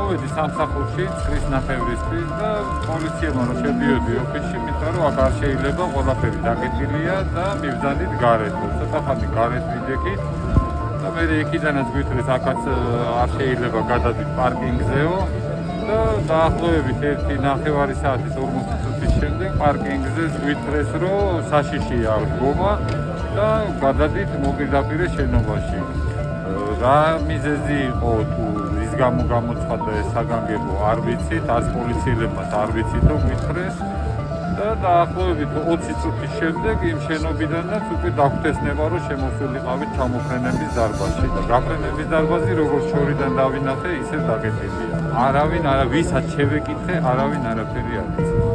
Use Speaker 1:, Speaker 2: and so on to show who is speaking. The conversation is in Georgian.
Speaker 1: მოვედი სამსახურში წრის ნახევრისთვის და პოლიციამ რომ შევდიოდი ოფისში, მითხრა რომ აქ არ შეიძლება, ყველაფერი დაკეტილია და მივზანდით გარეთ. ცოტა ხანი გარეთ ვიდექით და მე იქიდანაც გვითხრეს აქაც არ შეიძლება გადადით პარკინგზეო და დაახლოებით 1.5 საათის 40 წუთის შემდეგ პარკინგზე გვითხრეს რომ საშიშია დგომა და გადადით მოპირდაპირე შენობაში. რა მიზეზი იყო თუ ის გამოცხადა ეს საგანგებო არ ვიცით, არც პოლიციელებმაც არ ვიცით რომ გვითხრეს და დაახლოებით 20 წუთის შემდეგ იმ შენობიდანაც უკვე დაგვთესნება რომ შემოსულიყავით ჩამოფრენების დარბაზში და გაფრენების დარბაზი როგორც შორიდან დავინახე ისე დაკეტილია. არავინ ვისაც შევეკითხე, არავინ არაფერი არ იცის.